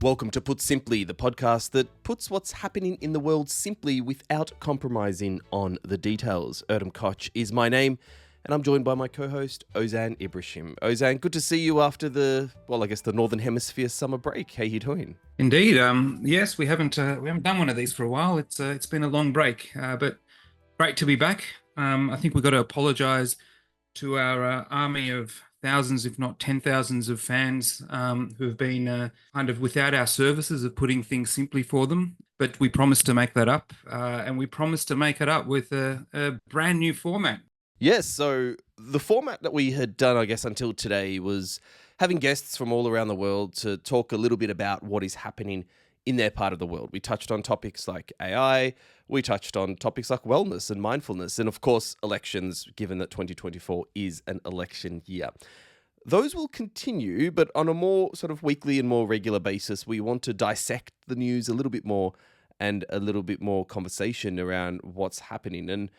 Welcome to Put Simply, the podcast that puts what's happening in the world simply without compromising on the details. Erdem Koch is my name, and I'm joined by my co-host, Ozan Ibrisim. Ozan, good to see you after the Northern Hemisphere summer break. How you doing? Indeed. Yes, we haven't done one of these for a while. It's been a long break, but great to be back. I think we've got to apologise to our army of thousands, if not 10,000s of fans who have been kind of without our services of putting things simply for them. But we promised to make that up, and we promised to make it up with a brand new format. Yes, so the format that we had done, I guess, until today was having guests from all around the world to talk a little bit about what is happening in their part of the world. We touched on topics like AI, we touched on topics like wellness and mindfulness, and of course, elections, given that 2024 is an election year. Those will continue, but on a more sort of weekly and more regular basis, we want to dissect the news a little bit more and a little bit more conversation around what's happening. And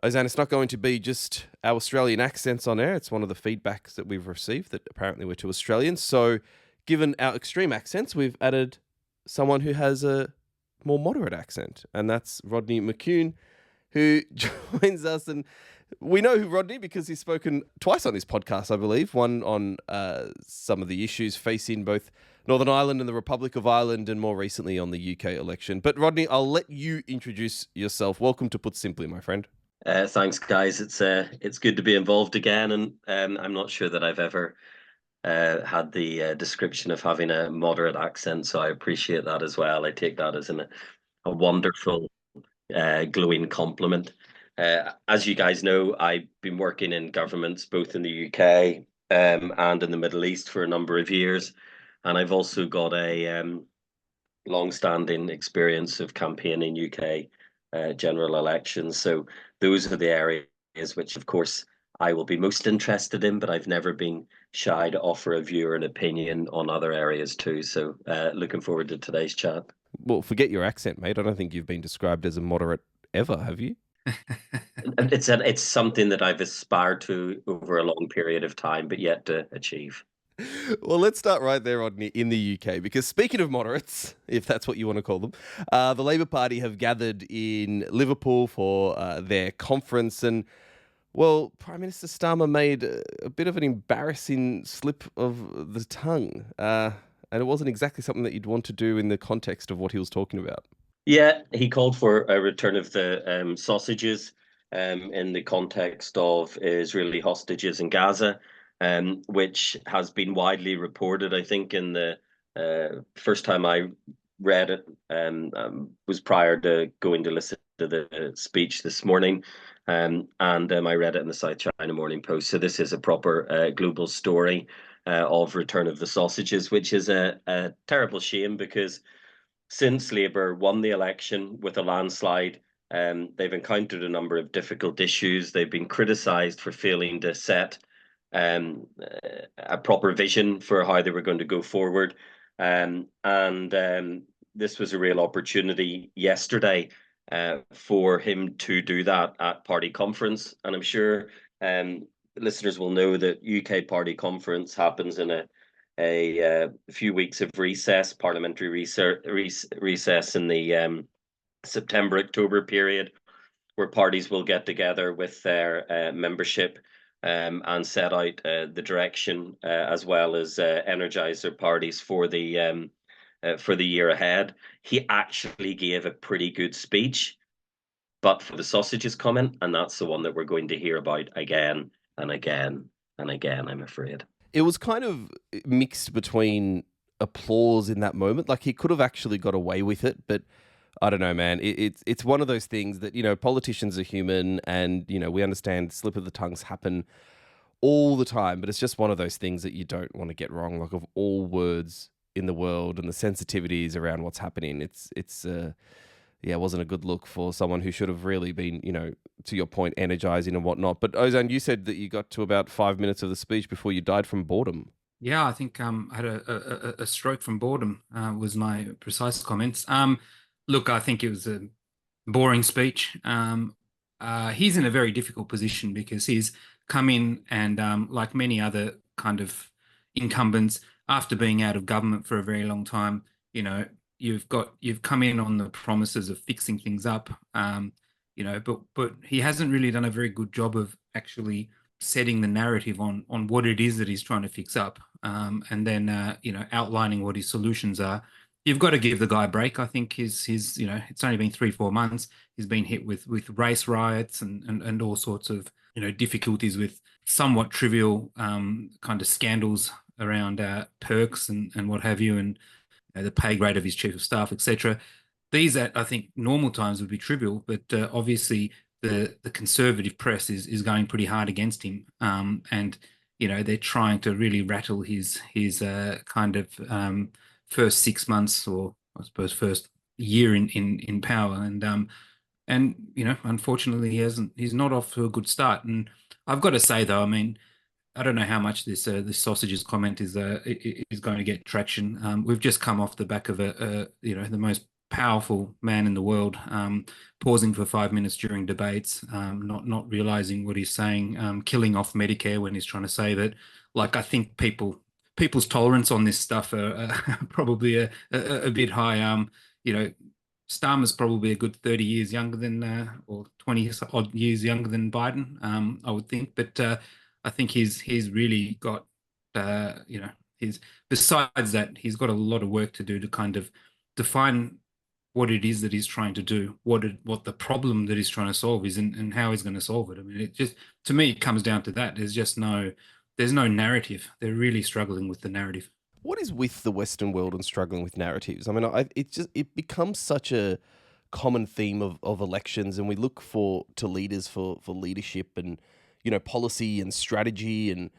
Ozan, it's not going to be just our Australian accents on air. It's one of the feedbacks that we've received that apparently we're too Australian. So given our extreme accents, we've added someone who has a more moderate accent, and that's Rodney McCune, who joins us. And we know who Rodney because he's spoken twice on this podcast, I believe. One on some of the issues facing both Northern Ireland and the Republic of Ireland, and more recently on the UK election. But Rodney, I'll let you introduce yourself. Welcome to Put Simply, my friend. Thanks, guys. It's good to be involved again, and I'm not sure that I've ever had the description of having a moderate accent, so I appreciate that as well. I take that as a wonderful, glowing compliment. As you guys know, I've been working in governments both in the UK and in the Middle East for a number of years, and I've also got a long-standing experience of campaigning UK general elections. So those are the areas which, of course, I will be most interested in, but I've never been shy to offer a view or an opinion on other areas too. So looking forward to today's chat. Well, forget your accent, mate. I don't think you've been described as a moderate ever, have you? It's something that I've aspired to over a long period of time, but yet to achieve. Well, let's start right there, Rodney, in the UK, because speaking of moderates, if that's what you want to call them, the Labour Party have gathered in Liverpool for their conference, and, well, Prime Minister Starmer made a bit of an embarrassing slip of the tongue, and it wasn't exactly something that you'd want to do in the context of what he was talking about. Yeah, he called for a return of the sausages in the context of Israeli hostages in Gaza. Which has been widely reported. I think in the first time I read it was prior to going to listen to the speech this morning, and I read it in the South China Morning Post. So this is a proper global story of return of the sausages, which is a terrible shame because since Labour won the election with a landslide, they've encountered a number of difficult issues. They've been criticised for failing to set a proper vision for how they were going to go forward. This was a real opportunity yesterday for him to do that at party conference. And I'm sure listeners will know that UK party conference happens in a few weeks of recess, parliamentary recess in the September-October period, where parties will get together with their membership and set out the direction as well as energize their parties for the year ahead. He actually gave a pretty good speech, but for the sausages comment, and that's the one that we're going to hear about again and again and again, I'm afraid. It was kind of mixed between applause in that moment. Like, he could have actually got away with it, but I don't know, man. It's one of those things that, politicians are human, and, we understand slip of the tongues happen all the time, but it's just one of those things that you don't want to get wrong. Like, of all words in the world and the sensitivities around what's happening, it wasn't a good look for someone who should have really been, to your point, energizing and whatnot. But Ozan, you said that you got to about 5 minutes of the speech before you died from boredom. Yeah, I think I had a stroke from boredom was my precise comments. Look, I think it was a boring speech. He's in a very difficult position because he's come in and, like many other kind of incumbents after being out of government for a very long time. You've come in on the promises of fixing things up, but he hasn't really done a very good job of actually setting the narrative on what it is that he's trying to fix up, and then outlining what his solutions are. You've got to give the guy a break. I think his it's only been 3-4 months. He's been hit with race riots and all sorts of difficulties with somewhat trivial kind of scandals around perks and what have you, and the pay grade of his chief of staff, etc. These at I think normal times would be trivial, but obviously the conservative press is going pretty hard against him, and they're trying to really rattle his kind of first 6 months, or I suppose first year in power, and unfortunately he's not off to a good start. And I've got to say though, I mean, I don't know how much this sausages comment is going to get traction. We've just come off the back of the most powerful man in the world pausing for 5 minutes during debates, not realizing what he's saying, killing off Medicare when he's trying to save it. Like, I think people's tolerance on this stuff are probably a bit high. Starmer's probably a good 30 years younger than, or 20 odd years younger than Biden, I would think. But I think he's really got, besides that, he's got a lot of work to do to kind of define what it is that he's trying to do, what the problem that he's trying to solve is, and how he's going to solve it. I mean, to me, it comes down to that. There's no narrative. They're really struggling with the narrative. What is with the Western world and struggling with narratives? I mean, it becomes such a common theme of elections, and we look to leaders for leadership and policy and strategy, and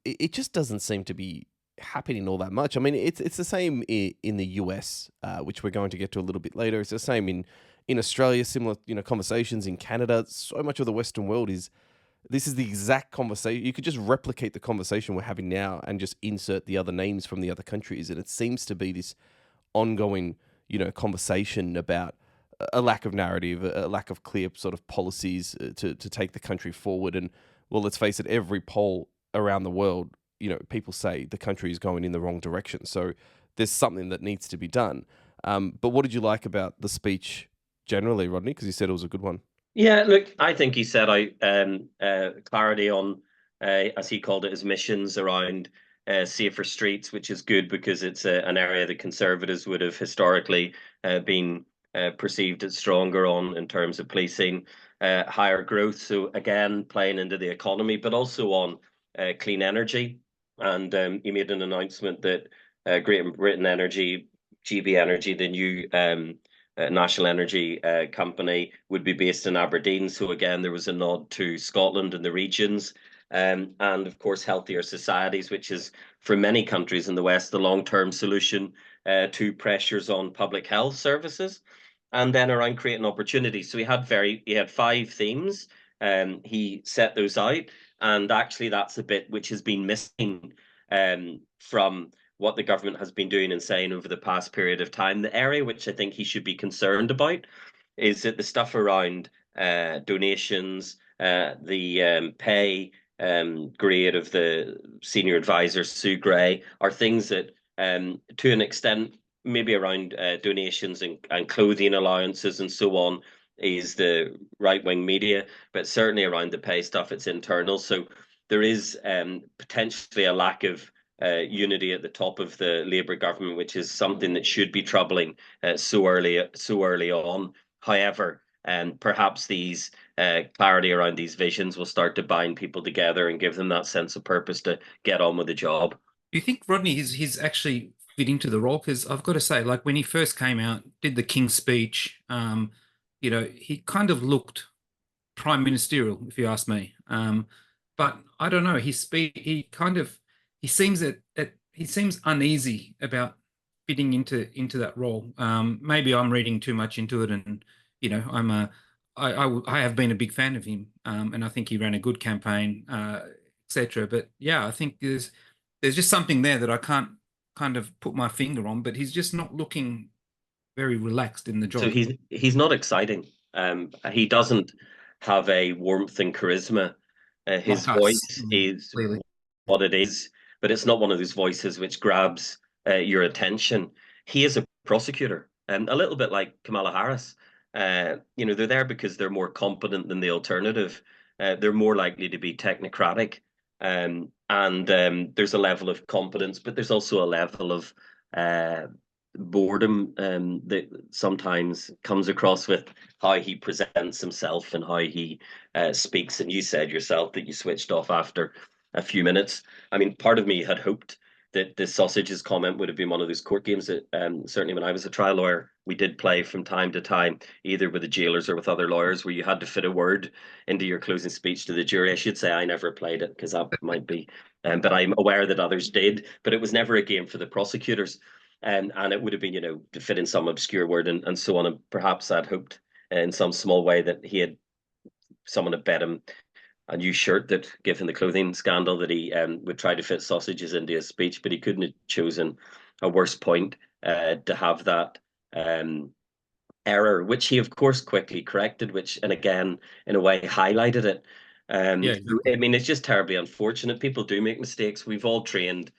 it just doesn't seem to be happening all that much. I mean, it's the same in the US, which we're going to get to a little bit later. It's the same in Australia. Similar conversations in Canada. So much of the Western world this is the exact conversation. You could just replicate the conversation we're having now and just insert the other names from the other countries. And it seems to be this ongoing, conversation about a lack of narrative, a lack of clear sort of policies to take the country forward. And, well, let's face it, every poll around the world, people say the country is going in the wrong direction. So there's something that needs to be done. But what did you like about the speech generally, Rodney? Because you said it was a good one. Yeah, look, I think he set out clarity on, as he called it, his missions around safer streets, which is good because it's an area that Conservatives would have historically been perceived as stronger on in terms of policing, higher growth. So again, playing into the economy, but also on clean energy. And he made an announcement that Great Britain Energy, GB Energy, the new national energy company, would be based in Aberdeen. So again, there was a nod to Scotland and the regions, and of course healthier societies, which is for many countries in the West the long-term solution to pressures on public health services. And then around creating opportunities. So he had 5 themes. He set those out, and actually that's a bit which has been missing from what the government has been doing and saying over the past period of time. The area which I think he should be concerned about is that the stuff around donations, the pay grade of the senior advisor, Sue Gray, are things that, to an extent, maybe around donations and clothing allowances and so on, is the right-wing media, but certainly around the pay stuff, it's internal. So there is potentially a lack of unity at the top of the Labour government, which is something that should be troubling so early on. However, perhaps these clarity around these visions will start to bind people together and give them that sense of purpose to get on with the job. Do you think Rodney he's actually fit into the role? Because I've got to say, like when he first came out, did the King's speech, he kind of looked prime ministerial, if you ask me. But I don't know. He seems uneasy about fitting into that role. Maybe I'm reading too much into it, and I have been a big fan of him, and I think he ran a good campaign, etc. But yeah, I think there's just something there that I can't kind of put my finger on. But he's just not looking very relaxed in the job. So he's not exciting. He doesn't have a warmth and charisma. His voice is what it is. but it's not one of those voices which grabs your attention. He is a prosecutor, and a little bit like Kamala Harris. They're there because they're more competent than the alternative. They're more likely to be technocratic, and there's a level of competence, but there's also a level of boredom that sometimes comes across with how he presents himself and how he speaks. And you said yourself that you switched off after a few minutes. I mean, part of me had hoped that the sausages comment would have been one of those court games that certainly when I was a trial lawyer, we did play from time to time, either with the jailers or with other lawyers, where you had to fit a word into your closing speech to the jury. I should say I never played it because that might be, but I'm aware that others did. But it was never a game for the prosecutors. And it would have been, to fit in some obscure word and so on. And perhaps I'd hoped in some small way that someone had bet him a new shirt that, given the clothing scandal, that he would try to fit sausages into his speech, but he couldn't have chosen a worse point to have that error, which he, of course, quickly corrected, and again, in a way, highlighted it. Yeah, exactly. I mean, it's just terribly unfortunate. People do make mistakes. We've all trained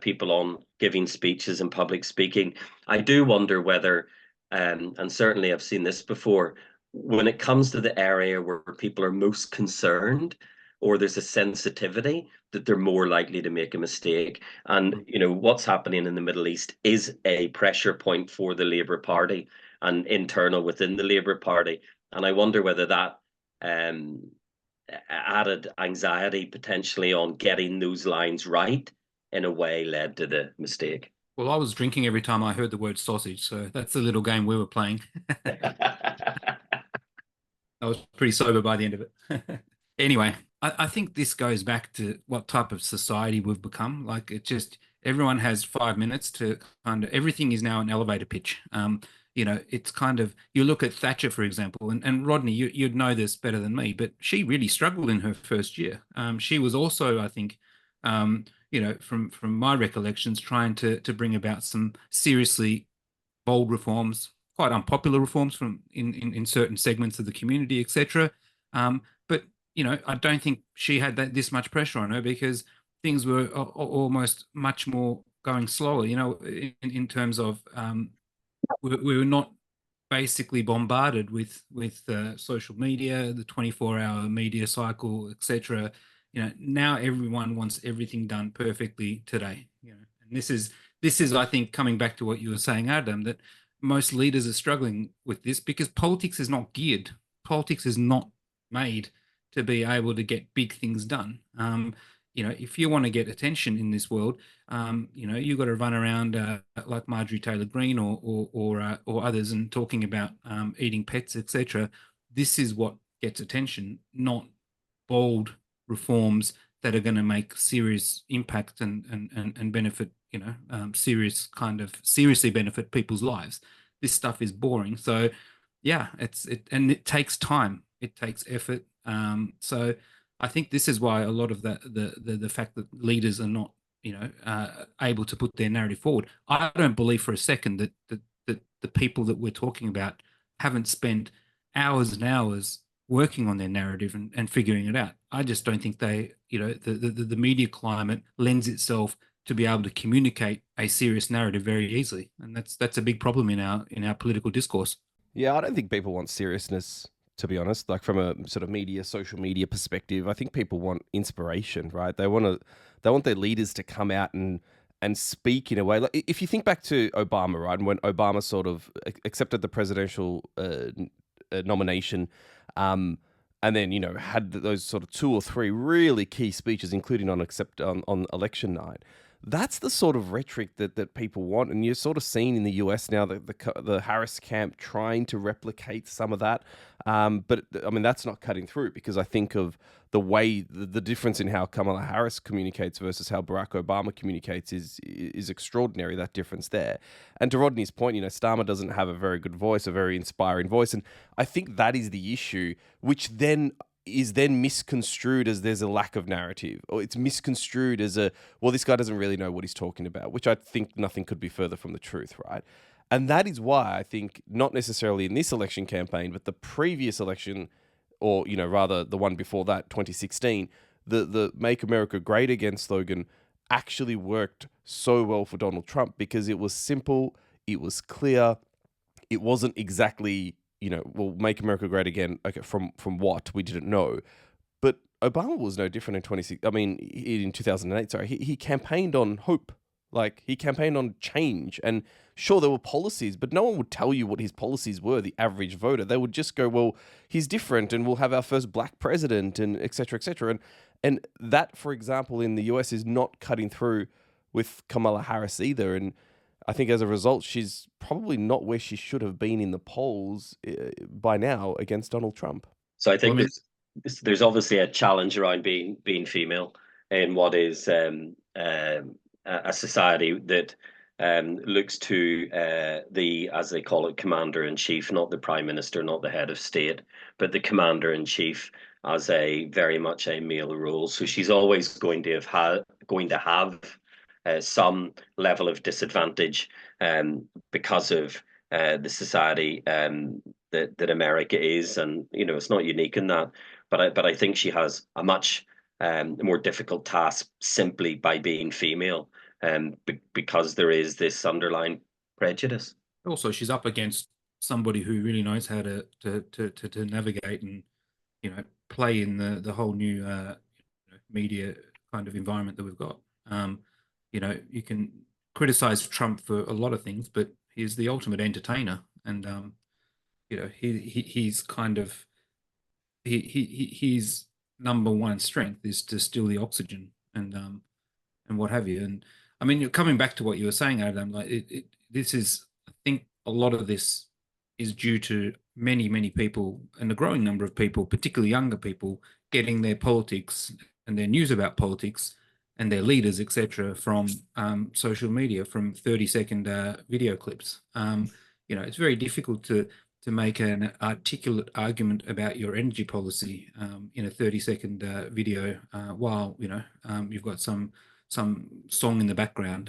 people on giving speeches and public speaking. I do wonder whether, and certainly I've seen this before, when it comes to the area where people are most concerned or there's a sensitivity, that they're more likely to make a mistake. And, what's happening in the Middle East is a pressure point for the Labour Party and internal within the Labour Party. And I wonder whether that added anxiety potentially on getting those lines right in a way led to the mistake. Well, I was drinking every time I heard the word sausage, so that's the little game we were playing. I was pretty sober by the end of it. Anyway, I think this goes back to what type of society we've become. Like, everyone has 5 minutes to everything is now an elevator pitch. It's kind of, you look at Thatcher, for example, and Rodney, you'd know this better than me, but she really struggled in her first year. She was also, I think, from my recollections, trying to bring about some seriously bold reforms, quite unpopular reforms in certain segments of the community, etc. But I don't think she had this much pressure on her because things were almost much more going slower. In terms of we were not basically bombarded with social media, the 24-hour media cycle, etc. Now everyone wants everything done perfectly today. And this is, I think, coming back to what you were saying, Erdem, that most leaders are struggling with this because politics is not geared. Politics is not made to be able to get big things done. If you want to get attention in this world, you've got to run around like Marjorie Taylor Greene or others and talking about eating pets, etc. This is what gets attention, not bold reforms that are going to make serious impact and benefit, seriously benefit people's lives. This stuff is boring. So yeah, and it takes time. It takes effort. So I think this is why a lot of the fact that leaders are not, able to put their narrative forward. I don't believe for a second that the people that we're talking about haven't spent hours and hours working on their narrative and figuring it out. I just don't think the media climate lends itself to be able to communicate a serious narrative very easily, and that's a big problem in our political discourse. Yeah, I don't think people want seriousness, to be honest. Like, from a sort of social media perspective, I think people want inspiration, right? They want their leaders to come out and speak in a way. Like, if you think back to Obama, right, and when Obama sort of accepted the presidential nomination, and then had those sort of 2 or 3 really key speeches, including on election night. That's the sort of rhetoric that people want, and you're sort of seeing in the US now the Harris camp trying to replicate some of that. But I mean, that's not cutting through, because I think of the way the difference in how Kamala Harris communicates versus how Barack Obama communicates is extraordinary. That difference there. And to Rodney's point, Starmer doesn't have a very good voice, a very inspiring voice, and I think that is the issue, which then is misconstrued as there's a lack of narrative, or it's misconstrued as this guy doesn't really know what he's talking about, which I think nothing could be further from the truth, right? And that is why I think, not necessarily in this election campaign, but the previous election, or rather the one before that, 2016, the Make America Great Again slogan actually worked so well for Donald Trump because it was simple, it was clear, it wasn't exactly, well, make America great again. Okay, from what we didn't know, but Obama was no different in 26. I mean, in 2008. Sorry, he campaigned on hope, like he campaigned on change, and sure there were policies, but no one would tell you what his policies were. The average voter, they would just go, "Well, he's different, and we'll have our first black president," and et cetera, et cetera. And that, for example, in the US, is not cutting through with Kamala Harris either, and I think as a result, she's probably not where she should have been in the polls by now against Donald Trump. So I Well, I think mean, there's obviously a challenge around being female in what is a society that looks to the, as they call it, commander in chief, not the prime minister, not the head of state, but the commander in chief as a very much a male role. So she's always going to have some level of disadvantage because of the society that America is, and it's not unique in that. But I think she has a much more difficult task simply by being female, because there is this underlying prejudice. also, she's up against somebody who really knows how to navigate and play in the whole new media kind of environment that we've got. You can criticize Trump for a lot of things, but he's the ultimate entertainer, and he's kind of his number one strength is to steal the oxygen and what have you. And I mean, you're coming back to what you were saying, Adam. Like this is, I think, a lot of this is due to many people and a growing number of people, particularly younger people, getting their politics and their news about politics and their leaders, etc., from social media, from 30-second video clips. It's very difficult to make an articulate argument about your energy policy in a 30-second video while you've got some song in the background,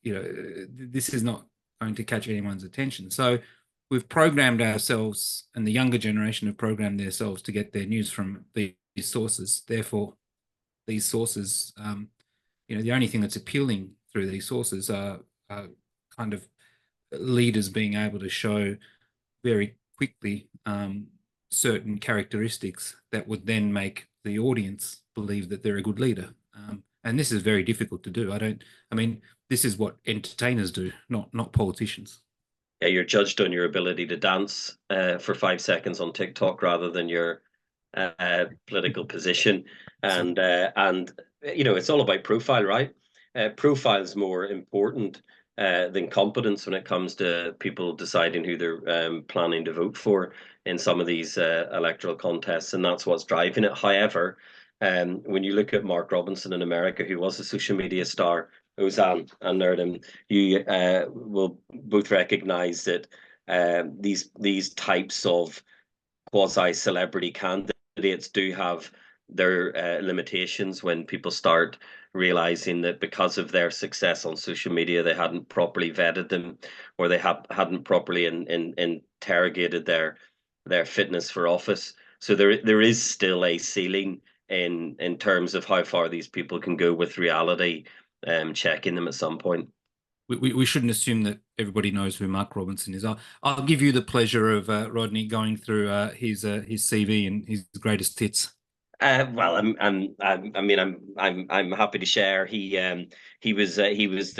this is not going to catch anyone's attention. So we've programmed ourselves, and the younger generation have programmed themselves to get their news from these sources. Therefore, these sources, the only thing that's appealing through these sources are kind of leaders being able to show very quickly certain characteristics that would then make the audience believe that they're a good leader. And this is very difficult to do. This is what entertainers do, not politicians. Yeah, you're judged on your ability to dance for 5 seconds on TikTok rather than your political position, and it's all about profile, right? Profile is more important than competence when it comes to people deciding who they're planning to vote for in some of these electoral contests, and that's what's driving it. However, when you look at Mark Robinson in America, who was a social media star, Ozan and Erdem, you will both recognize that these types of quasi-celebrity candidates do have their limitations when people start realizing that because of their success on social media, they hadn't properly vetted them, or they hadn't properly interrogated their fitness for office. So there is still a ceiling in terms of how far these people can go with reality, checking them at some point. We shouldn't assume that everybody knows who Mark Robinson is. I'll give you the pleasure of Rodney going through his CV and his greatest hits. Well, I'm happy to share. He was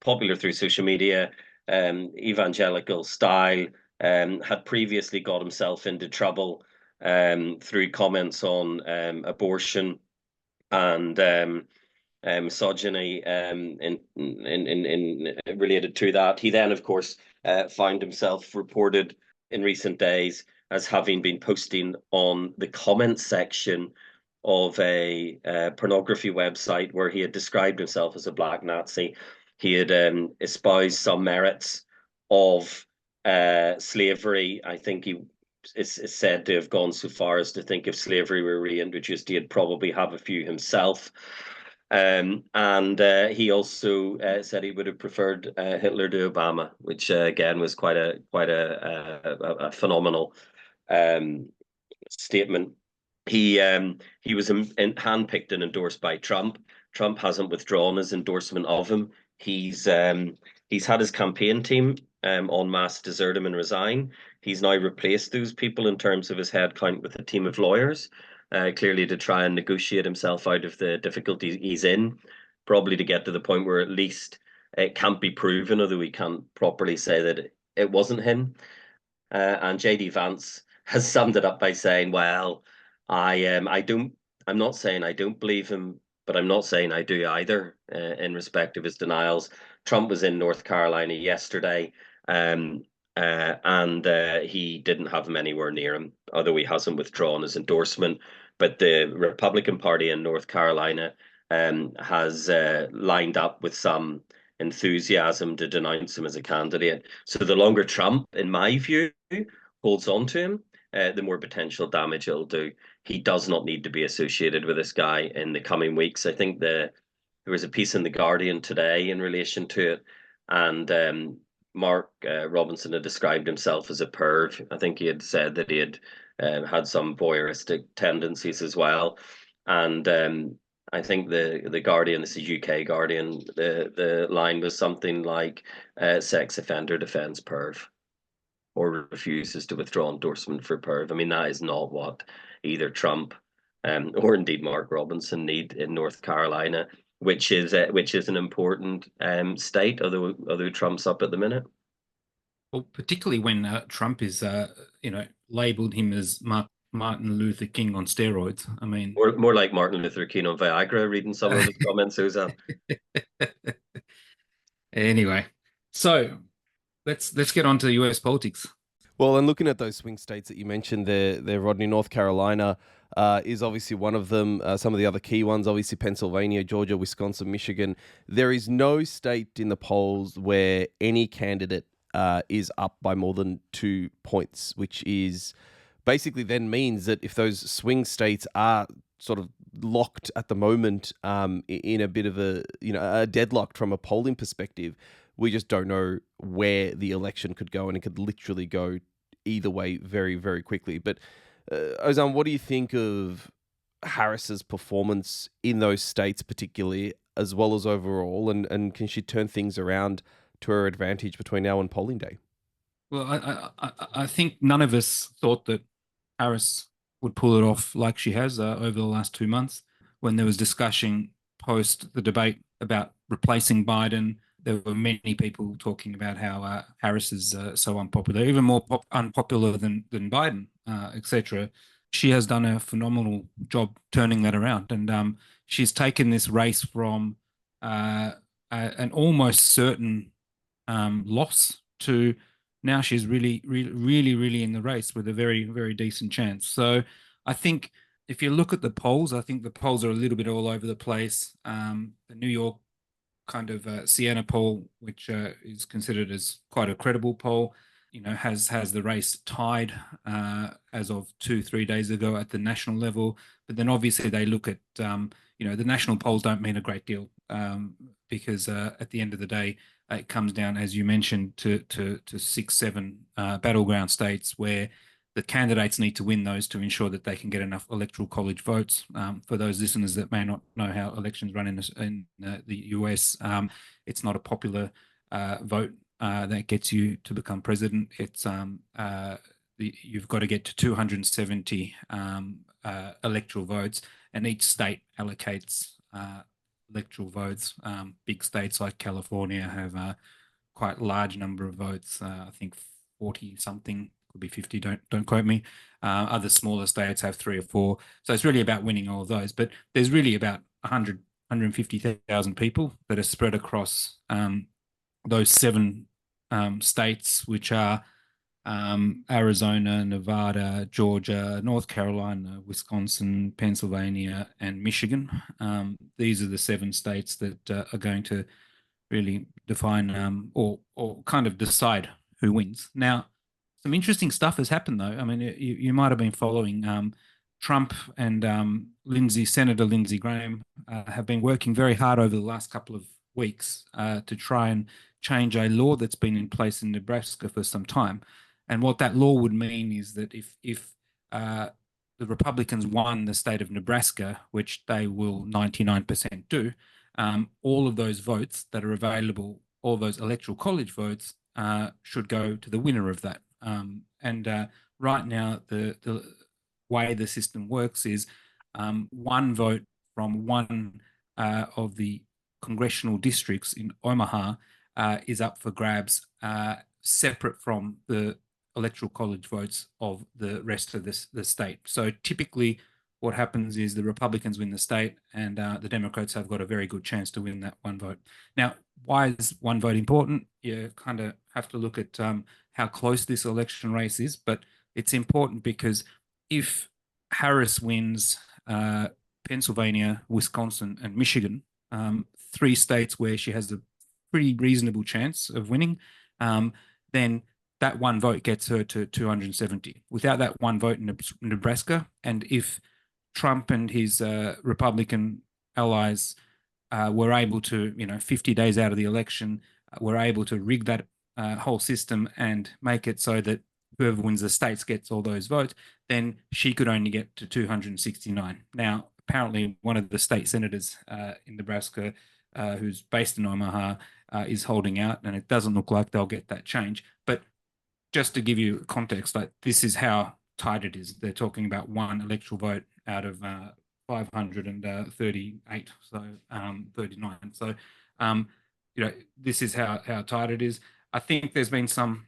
popular through social media, evangelical style. Had previously got himself into trouble through comments on abortion and misogyny in related to that. He then, of course, found himself reported in recent days as having been posting on the comment section of a pornography website where he had described himself as a black Nazi. He had espoused some merits of slavery. I think he is said to have gone so far as to think if slavery were reintroduced, he'd probably have a few himself. And he also said he would have preferred Hitler to Obama, which again was quite a phenomenal statement. he was handpicked and endorsed by Trump. Trump hasn't withdrawn his endorsement of him. He's had his campaign team en masse desert him and resign. He's now replaced those people in terms of his headcount with a team of lawyers, clearly to try and negotiate himself out of the difficulties he's in, probably to get to the point where at least it can't be proven, although we can't properly say that it wasn't him. And JD Vance has summed it up by saying, "Well, I don't. I'm not saying I don't believe him, but I'm not saying I do either." In respect of his denials, Trump was in North Carolina yesterday, and he didn't have him anywhere near him, although he hasn't withdrawn his endorsement. But the Republican Party in North Carolina has lined up with some enthusiasm to denounce him as a candidate. So the longer Trump, in my view, holds on to him, the more potential damage it'll do. He does not need to be associated with this guy in the coming weeks. I think there was a piece in the Guardian today in relation to it, and Mark Robinson had described himself as a perv. I think he had said that he had had some voyeuristic tendencies as well, and I think the Guardian, this is UK Guardian, the line was something like sex offender defends perv or refuses to withdraw endorsement for perv. I mean, that is not what either Trump or indeed Mark Robinson need in North Carolina, which is an important state, although Trump's up at the minute. Well, particularly when Trump is, labeled him as Martin Luther King on steroids. I mean, more like Martin Luther King on Viagra. Reading some of his comments, Ozan. Anyway, so let's get on to US politics. Well, and looking at those swing states that you mentioned there, Rodney, North Carolina is obviously one of them. Some of the other key ones, obviously Pennsylvania, Georgia, Wisconsin, Michigan. There is no state in the polls where any candidate is up by more than 2 points, which is basically then means that if those swing states are sort of locked at the moment in a bit of a deadlocked from a polling perspective, we just don't know where the election could go, and it could literally go either way very, very quickly. But Ozan, what do you think of Harris's performance in those states particularly, as well as overall, and can she turn things around to her advantage between now and polling day? Well, I think none of us thought that Harris would pull it off like she has over the last 2 months. When there was discussion post the debate about replacing Biden, there were many people talking about how Harris is so unpopular, even more unpopular than Biden, etc. She has done a phenomenal job turning that around, and she's taken this race from an almost certain loss to now she's really in the race with a very, very decent chance. So I think if you look at the polls, I think the polls are a little bit all over the place. The New York kind of Siena poll, which is considered as quite a credible poll, has the race tied as of 2-3 days ago at the national level. But then obviously they look at, the national polls don't mean a great deal because at the end of the day, it comes down, as you mentioned, to 6-7 battleground states where the candidates need to win those to ensure that they can get enough electoral college votes. For those listeners that may not know how elections run in the US, it's not a popular vote that gets you to become president. It's you've got to get to 270 electoral votes, and each state allocates electoral votes. Big states like California have a quite large number of votes. I think 40 something, could be 50. Don't quote me. Other smaller states have 3 or 4. So it's really about winning all of those. But there's really about 150,000 people that are spread across those 7 states, which are Arizona, Nevada, Georgia, North Carolina, Wisconsin, Pennsylvania, and Michigan. These are the 7 states that are going to really define or kind of decide who wins. Now, some interesting stuff has happened, though. I mean, you might have been following Trump and Senator Lindsey Graham have been working very hard over the last couple of weeks to try and change a law that's been in place in Nebraska for some time. And what that law would mean is that if the Republicans won the state of Nebraska, which they will 99% do, all of those votes that are available, all those electoral college votes, should go to the winner of that. And right now, the way the system works is one vote from one of the congressional districts in Omaha is up for grabs, separate from the electoral college votes of the rest of the state. So typically what happens is the Republicans win the state, and the Democrats have got a very good chance to win that one vote. Now, why is one vote important? You kind of have to look at how close this election race is, but it's important because if Harris wins Pennsylvania, Wisconsin, and Michigan, three states where she has a pretty reasonable chance of winning, then that one vote gets her to 270. Without that one vote in Nebraska, and if Trump and his Republican allies were able to, 50 days out of the election, were able to rig that whole system and make it so that whoever wins the states gets all those votes, then she could only get to 269. Now, apparently, one of the state senators in Nebraska, who's based in Omaha, is holding out, and it doesn't look like they'll get that change. But just to give you context, like this is how tight it is. They're talking about one electoral vote out of 538, so 39. So, this is how tight it is. I think there's been some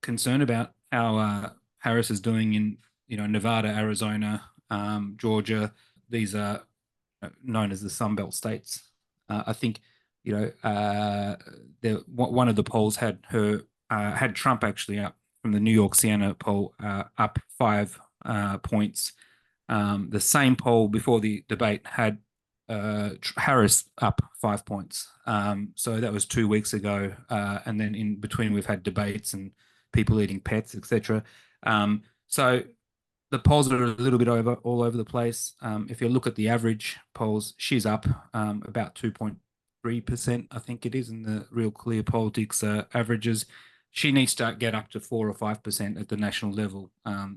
concern about how Harris is doing in, Nevada, Arizona, Georgia. These are known as the Sun Belt states. I think, one of the polls had Trump actually up from the New York Siena poll, up 5 points. The same poll before the debate had Harris up 5 points. So that was 2 weeks ago. And then in between, we've had debates and people eating pets, etc. So the polls are a little bit all over the place. If you look at the average polls, she's up about 2.3%, I think it is, in the Real Clear Politics averages. She needs to get up to 4 or 5% at the national level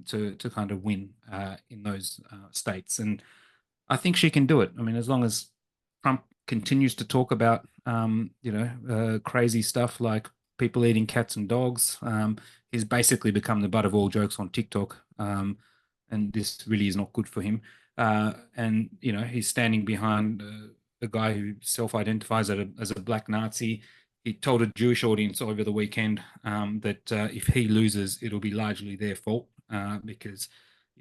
to kind of win in those states. And I think she can do it. I mean, as long as Trump continues to talk about, crazy stuff like people eating cats and dogs. He's basically become the butt of all jokes on TikTok. And this really is not good for him. And, he's standing behind a guy who self-identifies as a black Nazi. He told a Jewish audience over the weekend that if he loses, it'll be largely their fault because,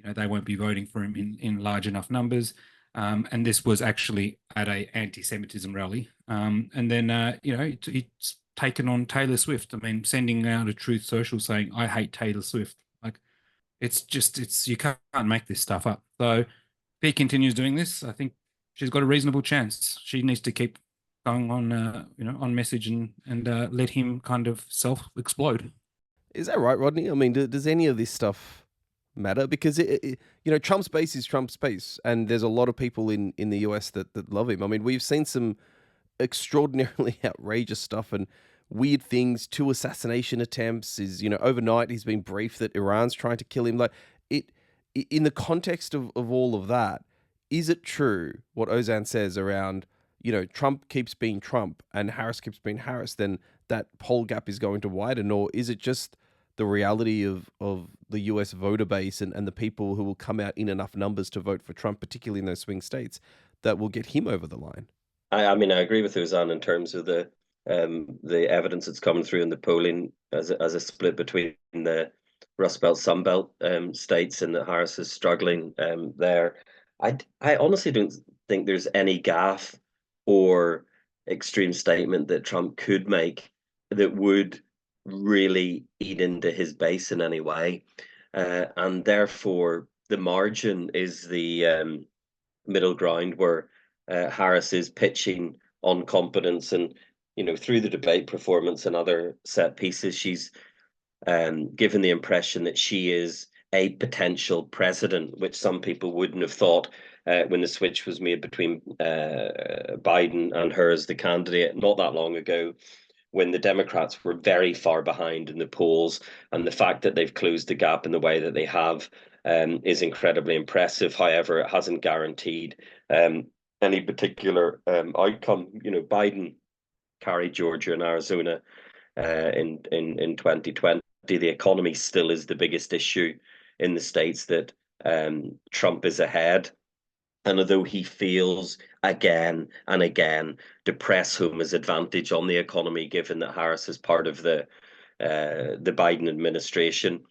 they won't be voting for him in large enough numbers. And this was actually at a anti-Semitism rally. And then, he's taken on Taylor Swift. I mean, sending out a Truth Social saying, "I hate Taylor Swift." Like, you can't make this stuff up. So if he continues doing this, I think she's got a reasonable chance. She needs to keep going on, on message and let him kind of self-explode. Is that right, Rodney? I mean, does any of this stuff matter? Because Trump's base is Trump's base, and there's a lot of people in the US that love him. I mean, we've seen some extraordinarily outrageous stuff and weird things, 2 assassination attempts. Overnight he's been briefed that Iran's trying to kill him. Like, in the context of all of that, is it true what Ozan says around, Trump keeps being Trump and Harris keeps being Harris, then that poll gap is going to widen? Or is it just the reality of the US voter base and the people who will come out in enough numbers to vote for Trump, particularly in those swing states, that will get him over the line? I mean, I agree with Ozan in terms of the evidence that's coming through in the polling as a split between the Rust Belt, Sun Belt states, and that Harris is struggling there. I honestly don't think there's any gaffe or extreme statement that Trump could make that would really eat into his base in any way, and therefore the margin is the middle ground where Harris is pitching on competence, and through the debate performance and other set pieces, she's given the impression that she is a potential president, which some people wouldn't have thought when the switch was made between Biden and her as the candidate not that long ago, when the Democrats were very far behind in the polls, and the fact that they've closed the gap in the way that they have is incredibly impressive. However, it hasn't guaranteed any particular outcome. Biden carried Georgia and Arizona in 2020. The economy still is the biggest issue in the states that Trump is ahead. And although he feels again and again to press home his advantage on the economy, given that Harris is part of the Biden administration,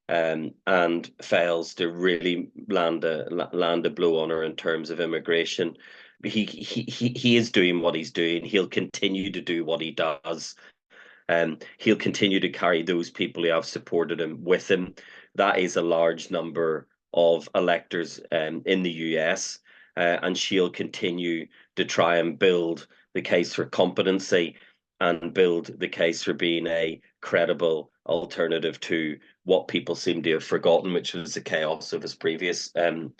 and fails to really land a blow on her in terms of immigration, he is doing what he's doing. He'll continue to do what he does. He'll continue to carry those people who have supported him with him. That is a large number of electors in the US, and she'll continue to try and build the case for competency and build the case for being a credible alternative to what people seem to have forgotten, which was the chaos of his previous time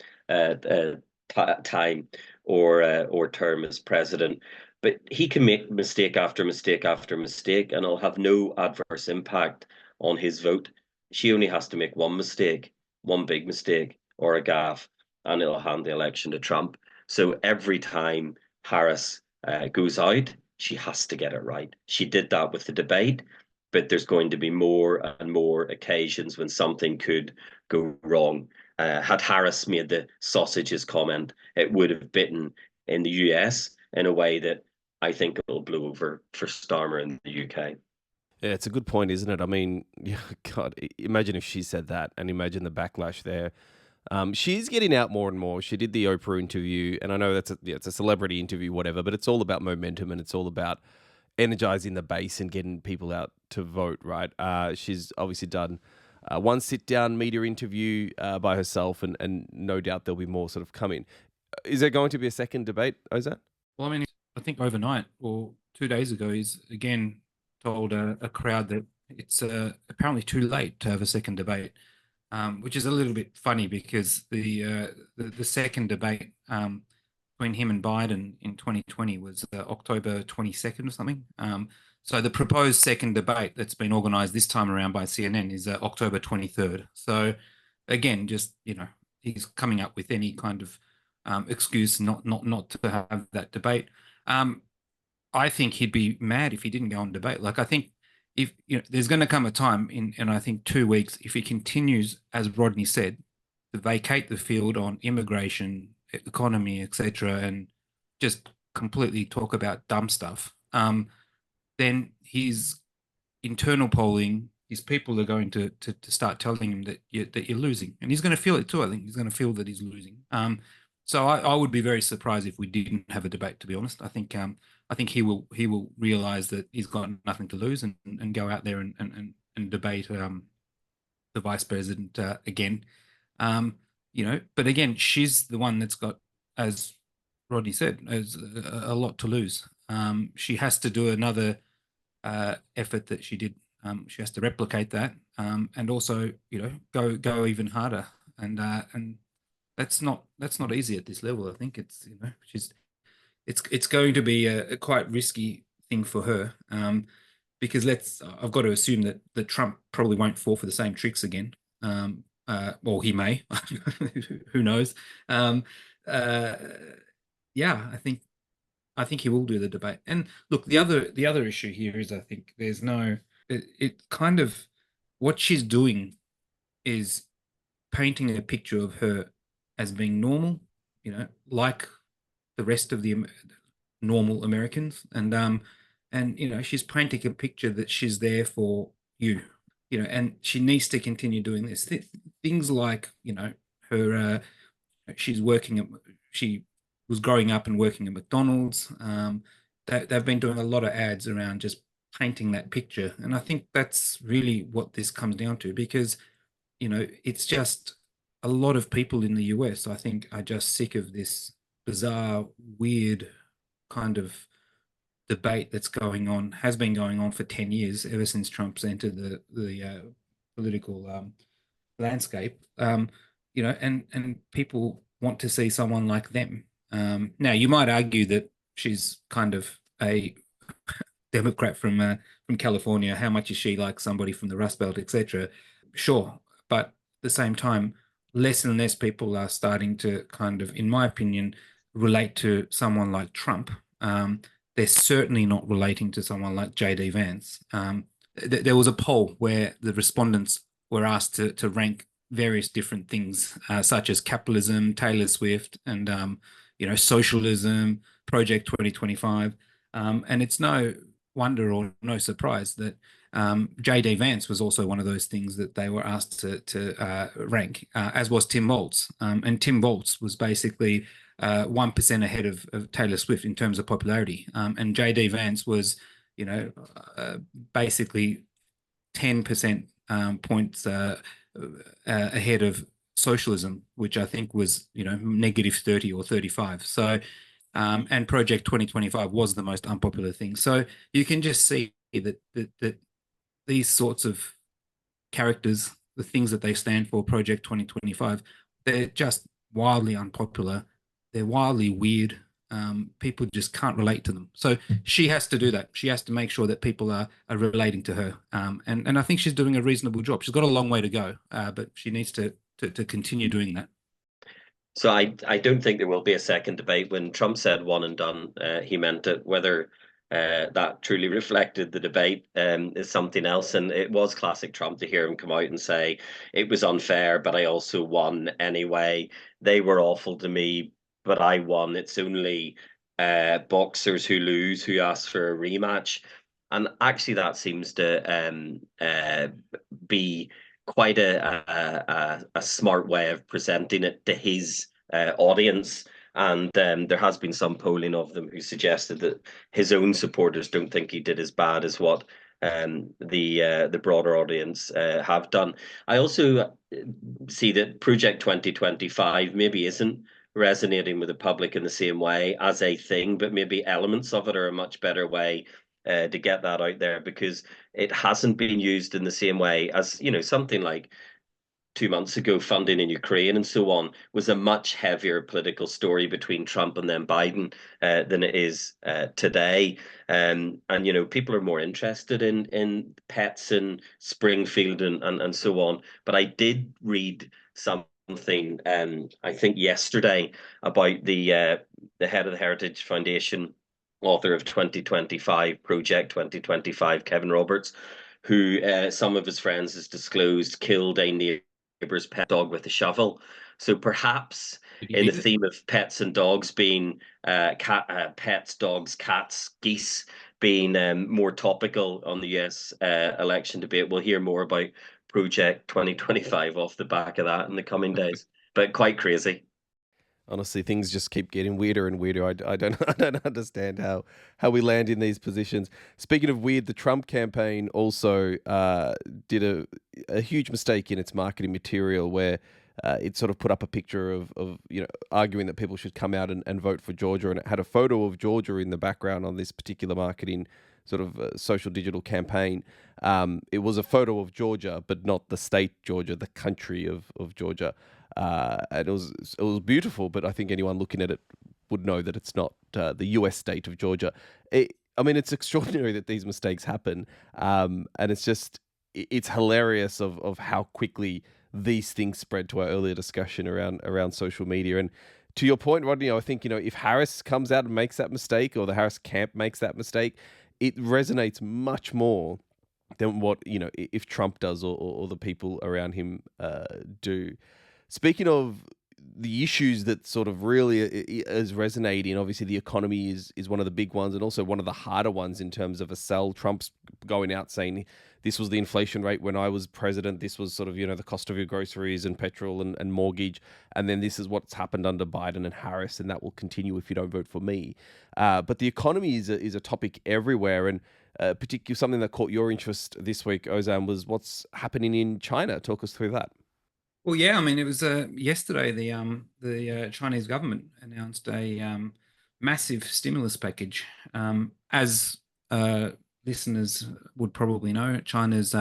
or term as president. But he can make mistake after mistake after mistake, and it'll have no adverse impact on his vote. She only has to make one mistake, one big mistake, or a gaffe, and it'll hand the election to Trump. So every time Harris goes out, she has to get it right. She did that with the debate, but there's going to be more and more occasions when something could go wrong. Had Harris made the sausages comment, it would have bitten in the US in a way that I think it'll blow over for Starmer in the UK. Yeah, it's a good point, isn't it? I mean, yeah, God, imagine if she said that, and imagine the backlash there. She's getting out more and more. She did the Oprah interview, and I know it's a celebrity interview, whatever, but it's all about momentum and it's all about energizing the base and getting people out to vote, right? She's obviously done one sit-down media interview by herself, and no doubt there'll be more sort of coming. Is there going to be a second debate, Ozan? Well, I mean, I think overnight or 2 days ago, he's again told a crowd that it's apparently too late to have a second debate, which is a little bit funny because the second debate between him and Biden in 2020 was October 22nd or something. So the proposed second debate that's been organized this time around by CNN is October 23rd. So again, just, he's coming up with any kind of excuse not to have that debate. I think he'd be mad if he didn't go on debate. Like, I think if there's going to come a time in I think 2 weeks, if he continues, as Rodney said, to vacate the field on immigration, economy, etc., and just completely talk about dumb stuff, then his internal polling, his people are going to start telling him that you're losing, and he's going to feel it too. I think he's going to feel that he's losing. So I would be very surprised if we didn't have a debate. To be honest, I think he will realize that he's got nothing to lose and go out there and debate the vice president again. But again, she's the one that's got, as Rodney said, has a lot to lose. She has to do another effort that she did. She has to replicate that, and also go even harder. And that's not easy at this level. I think it's it's going to be a quite risky thing for her, because I've got to assume that Trump probably won't fall for the same tricks again. Or he may, who knows? Yeah, I think he will do the debate. And look, the other issue here is, I think there's it kind of, what she's doing is painting a picture of her as being normal, like the rest of the normal Americans, and she's painting a picture that she's there for you, and she needs to continue doing this. Things like, her, she was growing up and working at McDonald's. They've been doing a lot of ads around just painting that picture, and I think that's really what this comes down to, because it's just a lot of people in the US, I think, are just sick of this bizarre, weird kind of debate that's has been going on for 10 years, ever since Trump's entered the political landscape. And people want to see someone like them. Now, you might argue that she's kind of a Democrat from California. How much is she like somebody from the Rust Belt, etc.? Sure, but at the same time, less and less people are starting to kind of, in my opinion, relate to someone like Trump. They're certainly not relating to someone like JD Vance. There was a poll where the respondents were asked to rank various different things, such as capitalism, Taylor Swift, and socialism, Project 2025. And it's no wonder or no surprise that JD Vance was also one of those things that they were asked to rank, as was Tim Walz. And Tim Walz was basically 1% ahead of Taylor Swift in terms of popularity. And JD Vance was, basically 10% points ahead of socialism, which I think was, negative 30 or 35. So, and Project 2025 was the most unpopular thing. So you can just see that these sorts of characters, the things that they stand for, Project 2025, they're just wildly unpopular. They're wildly weird. People just can't relate to them. So she has to do that. She has to make sure that people are relating to her. And I think she's doing a reasonable job. She's got a long way to go, but she needs to continue doing that. So I don't think there will be a second debate. When Trump said one and done, he meant it. Whether that truly reflected the debate is something else. And it was classic Trump to hear him come out and say it was unfair, but I also won anyway. They were awful to me, but I won. It's only boxers who lose who ask for a rematch. And actually, that seems to be quite a smart way of presenting it to his audience. And there has been some polling of them who suggested that his own supporters don't think he did as bad as what the broader audience have done. I also see that Project 2025 maybe isn't resonating with the public in the same way as a thing, but maybe elements of it are a much better way to get that out there, because it hasn't been used in the same way as, something like 2 months ago, funding in Ukraine and so on was a much heavier political story between Trump and then Biden than it is today. And people are more interested in pets in Springfield and so on. But I did read something, I think yesterday, about the head of the Heritage Foundation, author of 2025 Project 2025, Kevin Roberts, who some of his friends has disclosed killed a neighbor's pet dog with a shovel. So perhaps in the theme of pets and dogs being pets, dogs, cats, geese being more topical on the US election debate, we'll hear more about Project 2025 off the back of that in the coming days. But quite crazy. Honestly, things just keep getting weirder and weirder. I don't I don't understand how we land in these positions. Speaking of weird, the Trump campaign also did a huge mistake in its marketing material, where it sort of put up a picture of arguing that people should come out and vote for Georgia, and it had a photo of Georgia in the background on this particular marketing sort of social digital campaign. It was a photo of Georgia, but not the state Georgia, the country of Georgia. And it was beautiful, but I think anyone looking at it would know that it's not the US state of Georgia. It's extraordinary that these mistakes happen, and it's hilarious of how quickly these things spread, to our earlier discussion around social media. And to your point, Rodney, I think if Harris comes out and makes that mistake, or the Harris camp makes that mistake, it resonates much more than what if Trump does, or the people around him do. Speaking of the issues that sort of really is resonating, obviously the economy is one of the big ones, and also one of the harder ones in terms of a sell. Trump's going out saying this was the inflation rate when I was president. This was sort of, the cost of your groceries and petrol and mortgage. And then this is what's happened under Biden and Harris, and that will continue if you don't vote for me. But the economy is a topic everywhere. And particularly something that caught your interest this week, Ozan, was what's happening in China. Talk us through that. Well, yeah, it was yesterday the Chinese government announced a massive stimulus package. As listeners would probably know, China's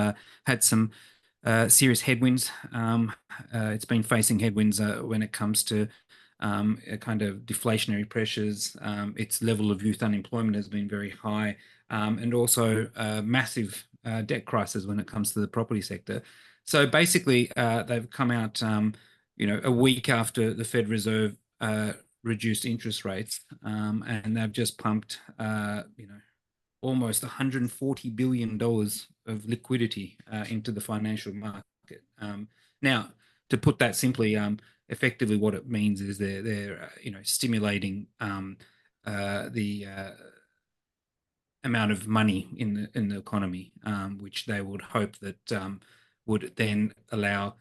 had some serious headwinds. It's been facing headwinds when it comes to kind of deflationary pressures. Its level of youth unemployment has been very high, and also massive debt crisis when it comes to the property sector. So basically, they've come out, a week after the Fed Reserve reduced interest rates, and they've just pumped, almost $140 billion of liquidity into the financial market. Now, to put that simply, effectively what it means is they're stimulating the amount of money in the economy, which they would hope that would then allow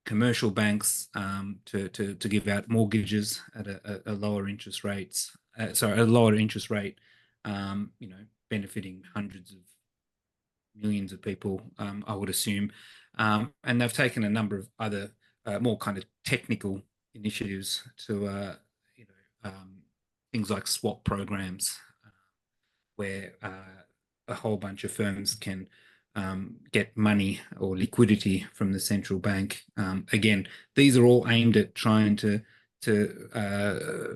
commercial banks to give out mortgages at a lower interest rates. A lower interest rate, benefiting hundreds of millions of people, I would assume. And they've taken a number of other more kind of technical initiatives to, things like swap programs, where a whole bunch of firms can get money or liquidity from the central bank. Again, these are all aimed at trying to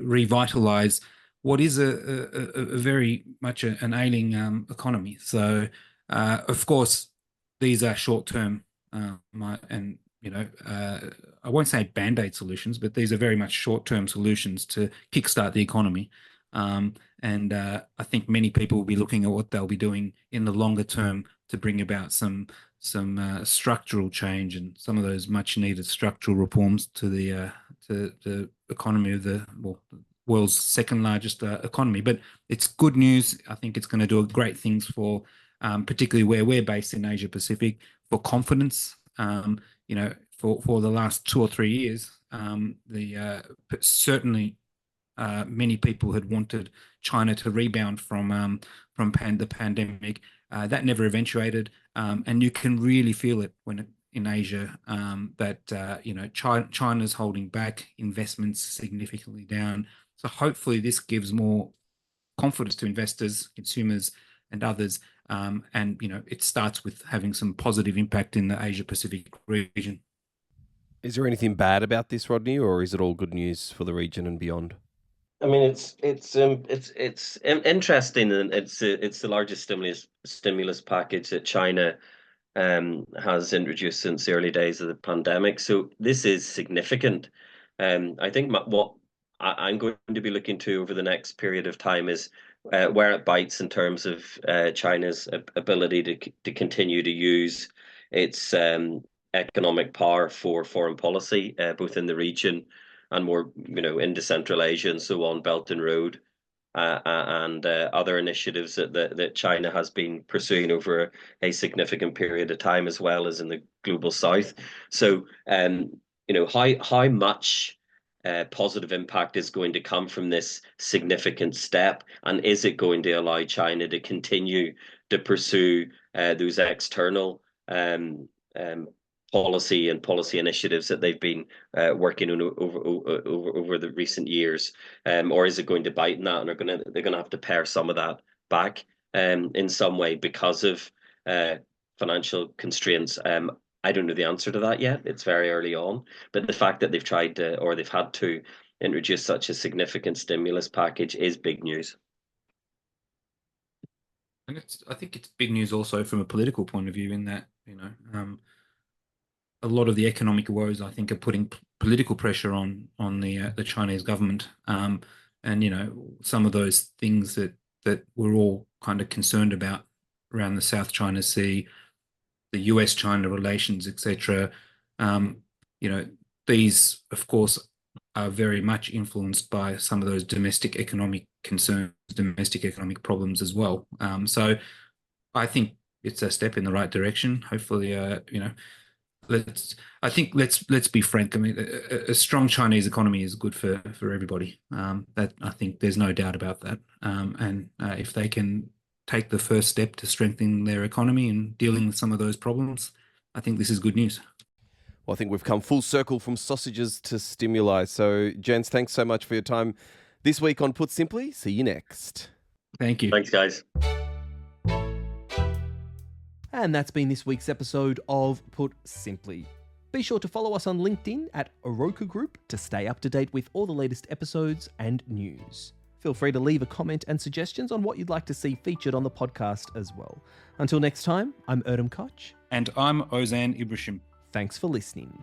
revitalize what is a very much an ailing economy. So, of course, these are short-term, and I won't say band-aid solutions, but these are very much short-term solutions to kickstart the economy. And I think many people will be looking at what they'll be doing in the longer term to bring about some structural change and some of those much-needed structural reforms to the economy of the world's second largest economy. But it's good news. I think it's going to do great things for, particularly where we're based in Asia Pacific, for confidence. For the last 2 or 3 years, certainly many people had wanted China to rebound from the pandemic. That never eventuated, and you can really feel it when in Asia that China's holding back, investments significantly down. So hopefully this gives more confidence to investors, consumers, and others. And it starts with having some positive impact in the Asia Pacific region. Is there anything bad about this, Rodney, or is it all good news for the region and beyond? I mean, it's interesting, and it's the largest stimulus package that China has introduced since the early days of the pandemic. So this is significant. I think what I'm going to be looking to over the next period of time is where it bites in terms of China's ability to continue to use its economic power for foreign policy, both in the region and more, into Central Asia and so on, Belt and Road, and other initiatives that China has been pursuing over a significant period of time, as well as in the global South. So, how much positive impact is going to come from this significant step, and is it going to allow China to continue to pursue those external policy initiatives that they've been working on over the recent years, or is it going to bite in that, and they're going to have to pare some of that back in some way because of financial constraints? I don't know the answer to that yet. It's very early on, but the fact that they've tried to, or they've had to introduce such a significant stimulus package is big news. And I think it's big news also from a political point of view, in that a lot of the economic woes, I think, are putting political pressure on the Chinese government, and some of those things that we're all kind of concerned about around the South China Sea, the US-China relations, etc. These, of course, are very much influenced by some of those domestic economic concerns, domestic economic problems as well. So I think it's a step in the right direction. Hopefully, let's be frank. I mean, a strong Chinese economy is good for everybody. That, I think, there's no doubt about that. And if they can take the first step to strengthen their economy and dealing with some of those problems, I think this is good news. Well, I think we've come full circle from sausages to stimuli. So, gents, thanks so much for your time this week on Put Simply. See you next. Thank you. Thanks, guys. And that's been this week's episode of Put Simply. Be sure to follow us on LinkedIn at Oroku Group to stay up to date with all the latest episodes and news. Feel free to leave a comment and suggestions on what you'd like to see featured on the podcast as well. Until next time, I'm Erdem Koch. And I'm Ozan Ibrisim. Thanks for listening.